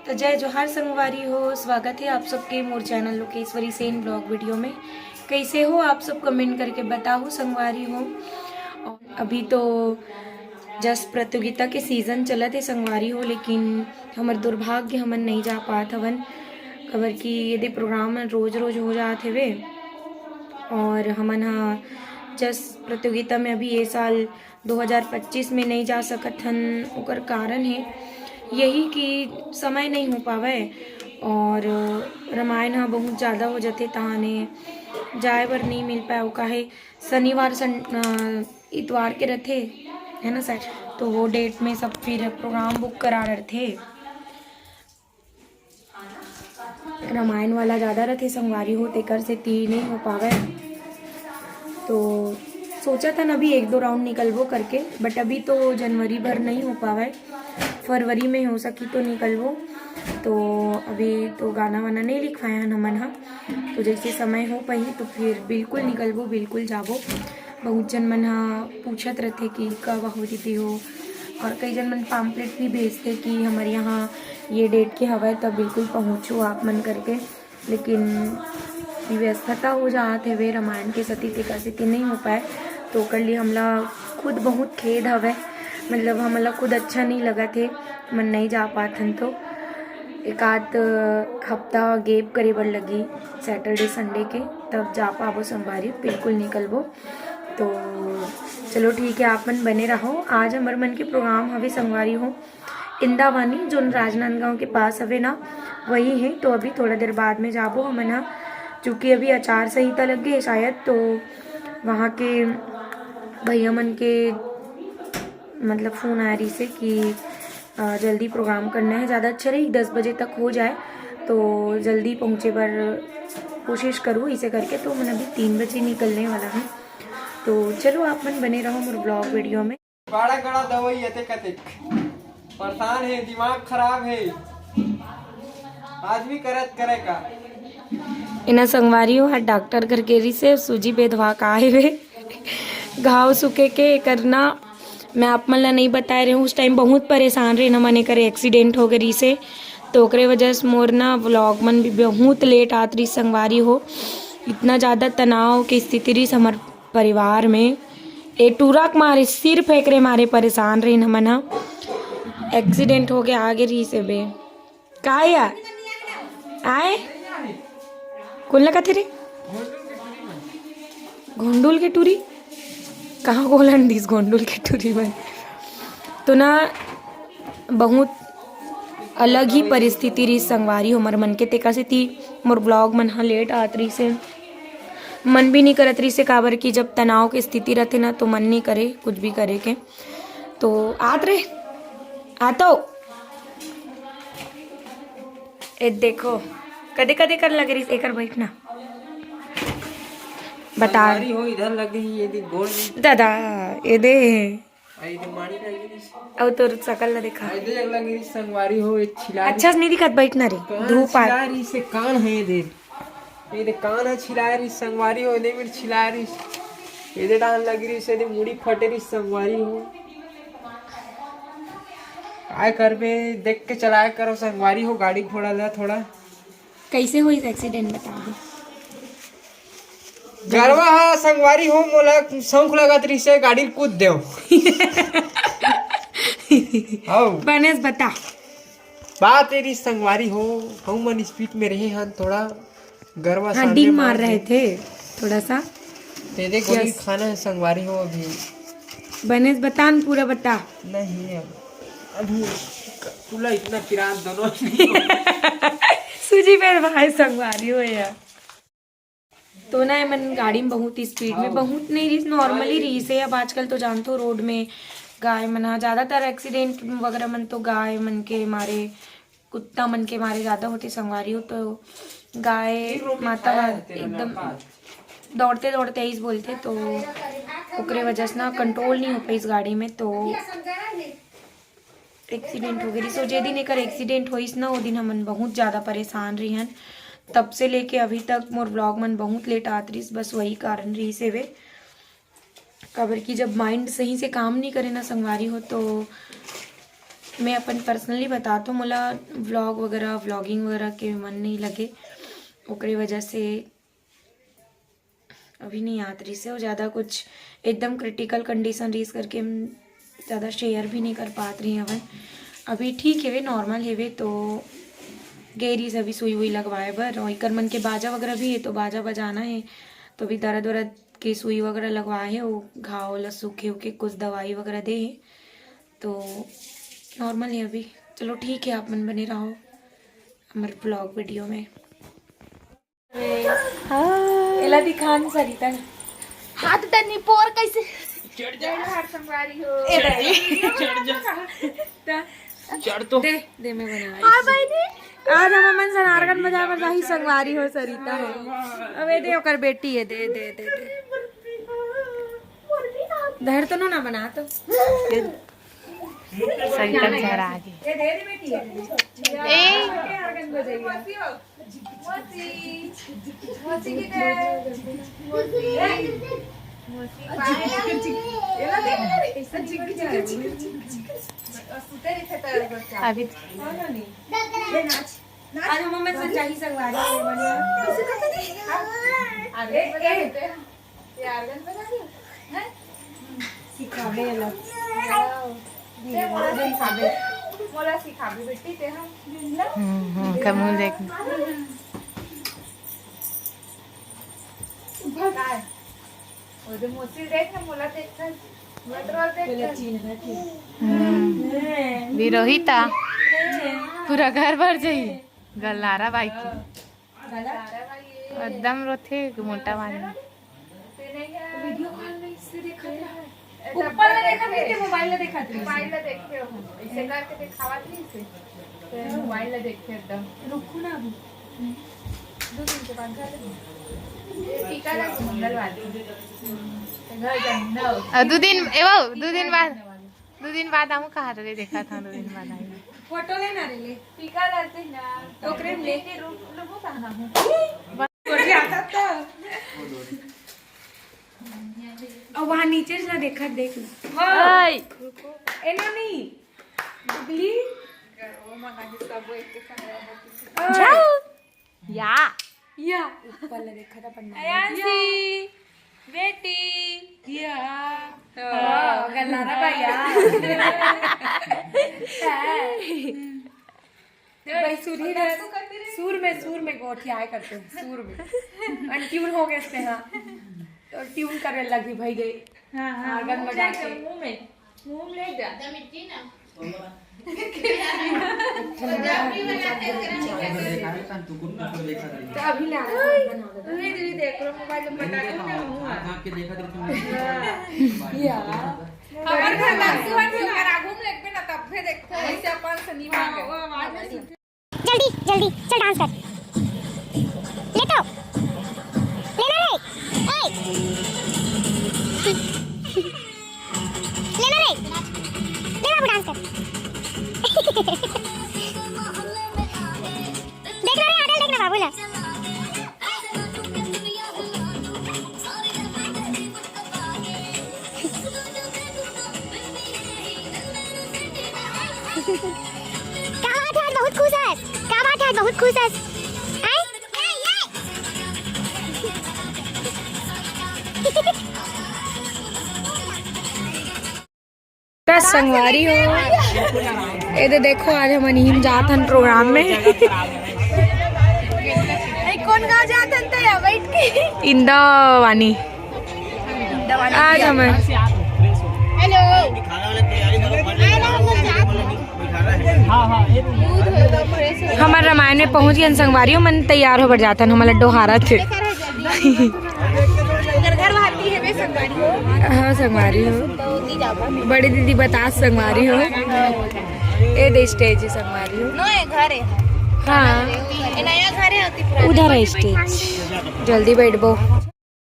तो जय जोहार संगवारी हो, स्वागत है आप सबके मोर channel Lokeshwari Sen blog video में। कैसे हो आप सब कमेंट करके बताओ संगवारी हो। और अभी तो जस्ट प्रतियोगिता के सीजन चला थे संगवारी हो, लेकिन हमार दुर्भाग्य हमन नहीं जा पात हवन। खबर की यदि प्रोग्राम रोज रोज हो जाते वे और हमन हा जस्ट प्रतियोगिता में अभी ये साल 2025 में नहीं जा सकत हन। ओकर कारण है यही कि समय नहीं हो पावे और रामायण हा बहुत ज़्यादा हो जाते तहाने जाए बर नहीं मिल पाए। काहे शनिवार इतवार के रहते है ना सर, तो वो डेट में सब फिर प्रोग्राम बुक करा रहे थे। रामायण वाला ज़्यादा रहते संगवारी हो, तेकर से ती नहीं हो पावे। तो सोचा था ना अभी एक दो राउंड निकलबो करके, बट अभी तो जनवरी भर नहीं हो पावे, फरवरी में हो सकी तो निकलबो। तो अभी तो गाना वाना नहीं लिखवाए हैं हमन हा, तो जैसे समय हो पाई तो फिर बिल्कुल निकलबो, बिल्कुल जाबो। बहुत जन मन हा पूछत रहते कि कब हो दीदी हो, और कई जन मन पाम्पलेट भी भेजते कि हमारे यहाँ ये डेट के हवा तब बिल्कुल पहुँचो आप मन करके। लेकिन व्यस्तता हो जाते वे रामायण के सती तेकर से नहीं हो पाए, तो कर लिए हमला खुद बहुत खेद हवे। मतलब हमला खुद अच्छा नहीं लगा थे, मन नहीं जा पाथन। तो एक आध हफ्ता गेप करे बर लगी सैटरडे संडे के, तब जा पाबो संगवारी, बिल्कुल निकलबो। तो चलो ठीक है, आप मन बने रहो। आज हमारे मन के प्रोग्राम हवे संगवारी हो इंदावानी, जो राजनांदगांव के पास हवे ना, वही है। तो अभी थोड़ा देर बाद में जाबो हमन हा, चूँकि अभी आचार संहिता लग गई शायद, तो वहाँ के भैया मन के मतलब फ़ोन आ रही से कि जल्दी प्रोग्राम करना है। ज़्यादा अच्छा रही 10 बजे तक हो जाए तो जल्दी पहुँचे पर कोशिश करूँ इसे करके। तो मैं अभी 3 बजे निकलने वाला हूँ, तो चलो आप मन बने रहो मोर ब्लॉग वीडियो में। बड़ा गड़ा दवाई अतेक अतेक परेशान है, दिमाग खराब है, आदमी करत करे का। इना संगवारी हो डॉक्टर घर गेरी से सूजी बेधवा का आए हुए घाव सूखे के करना। मैं आप मन ला नहीं बता रही हूँ, उस टाइम बहुत परेशान रही ना, मने करे एक्सीडेंट हो गई से, तो ओकरे वजह से मोर ना व्लॉग मन भी बहुत लेट आत रही संगवारी हो। इतना ज़्यादा तनाव की स्थिति रही हमारे परिवार में, ए टूरा के मारे सिर्फ एकरे मारे परेशान रही न मना। एक्सीडेंट हो गया आगे रही से बे का यार आए कुल लगा थे रे घोंडुल के टूरी कहाँ गोलन दिस घोंडुल के टूरी में। तो ना बहुत अलग ही परिस्थिति रही संगवारी हो हमारे मन के, तेका से थी मोर ब्लॉग मन हा लेट आत रही से, मन भी नहीं करत रही से काबर की जब तनाव की स्थिति रहते ना तो मन नहीं करे कुछ भी करे के। तो आत रहे आतो ए देखो कदे कदे कर लग रही एकर बैठना बता संगवारी हो इधर लग गई ये दिन गोल में दादा ये दे आई तो मानी का ये अब तो सकल ना देखा आई तो लग गई संगवारी हो एक छिला अच्छा से नहीं दिखत बैठना रे धूप आ छिलारी से कान है ये दे कान है छिलारी संगवारी हो दे मिर छिलारी ये दे डाल लग रही से दे मुड़ी फटे रही संगवारी हो। आय कर बे देख के चलाया करो संगवारी हो, गाड़ी घोड़ा ला थोड़ा। कैसे हुई एक्सीडेंट बता दो। गरवा हा संगवारी हो मोला शौक लगत रही से गाड़ी कूद देओ आओ बनेस बता बात तेरी संगवारी हो हम मन स्पीड में रहे हन थोड़ा गरवा हाँ डिंग मार रहे थे थोड़ा सा। ते दे गोली खाना है संगवारी हो अभी बनेस बता न पूरा बता। नहीं अभी पूरा इतना किरान दोनों सूजी पे भाई संगवारी हो यार। तो ना मन गाड़ी में बहुत स्पीड में बहुत नहीं रही, नॉर्मली रही से। अब आजकल तो जानते हो रोड में गाय मना ज़्यादातर एक्सीडेंट वगैरह मन तो गाय मन के मारे कुत्ता मन के मारे ज़्यादा होती संगवारी हो। तो गाय माता एकदम दौड़ते दौड़ते ही बोलते, तो ओकरे वजह से ना कंट्रोल नहीं हो पाई इस गाड़ी में, तो एक्सीडेंट हो गई। सो जे दिन एक एक्सीडेंट होइस ना वो दिन हमन बहुत ज़्यादा परेशान रही हन। तब से लेके अभी तक मोर ब्लॉग मन बहुत लेट आत रही, बस वही कारण रही से वे काबर की जब माइंड सही से काम नहीं करे ना संगवारी हो तो मैं अपन पर्सनली बता तो मोला व्लॉग वगैरह व्लॉगिंग वगैरह के मन नहीं लगे, ओकरे वजह से अभी नहीं आत रही से, और ज़्यादा कुछ एकदम क्रिटिकल कंडीशन रीस करके हम ज़्यादा शेयर भी नहीं कर पात रही हवन। अभी ठीक है वे नॉर्मल है वे, तो गैरी से अभी सुई हुई लगवाए बर, और इकर मन के बाजा वगैरह भी है तो बाजा बजाना है, तो अभी दर्द वरद के सुई वगैरह लगवाए है, वो घाव वाला सूखे उके कुछ दवाई वगैरह दे है, तो नॉर्मल है अभी। चलो ठीक है, आप मन बने रहो हमारे ब्लॉग वीडियो में। एला दिखान सरिता हाथ तनी पोर कैसे चढ़ तो दे मैं बना हां बहनी आज हम मन सनारगन बजा बजा ही संगवारी हो सरिता है। अबे दे ओकर बेटी है, दे दे दे दे धर तो ना बना तो सरिता चेहरा आगे दे दे बेटी है ए सनारगन बजाइए। अभी आज हम मन सच्चाई संगवारी है बढ़िया। सिखावे अलग सिखावे बेटी ते हम कमल देख विरोहिता पूरा घर भर जाई गल्लारा बाई की एकदम रोथे मोटा वाली वीडियो कॉल में इससे देखा ऊपर ले देखा थे मोबाइल ले देखा थे मोबाइल ले देखे हो ऐसे करके दिखावत नहीं से तो मोबाइल ले देखे एकदम रुको ना अभी 2 दिन के बाद घर टीका लगा मंगलवार घर जाना और 2 दिन बाद हम कहा रहे देखा था 2 दिन बाद आई फोटो लेना रे ले टीका लाते ना तो क्रीम ले लेके रूम लोगों कहां हूं कोठी आता था और वहां नीचे से ना देखा देख लो ओए ए नानी डुगली वो मना के सब एक के संग जाओ या ऊपर ले देखा था पन्ना अयांसी बेटी या गल्लारा भैया भाई सुर में गोठी आए करते हैं सुर में अनट्यून हो गए इससे। हाँ तो ट्यून करने लगी भाई गई आर्गन बजा के मुंह ले जा तो अभी ला दीदी देख लो मोबाइल में बता दो ना हमारे घर लक्ष्मण से घर घूम लेके ना तब फिर देखते ऐसे अपन से नहीं मांगे जल्दी जल्दी चल डांस कर ले तो लेना रे ए लेना रे ले बाबू डांस कर देखना रे आडल देखना बाबू ना बहुत खुश है क्या बात है बहुत खुश है संगवारी हो ये तो देखो आज हम अनिहिम जात हन प्रोग्राम में कौन गाँव जाते हैं बैठ के इंदा वानी आज हम हेलो हमारे रामायण में पहुंच गए संगवारी हो मन तैयार हो बढ़ जाता है हमारा डोहारा थे हाँ संगवारी हो बड़ी दीदी बता संगवारी हो ये दे स्टेज संगवारी हो घर है हाँ नया घर है उधर है स्टेज जल्दी बैठ बो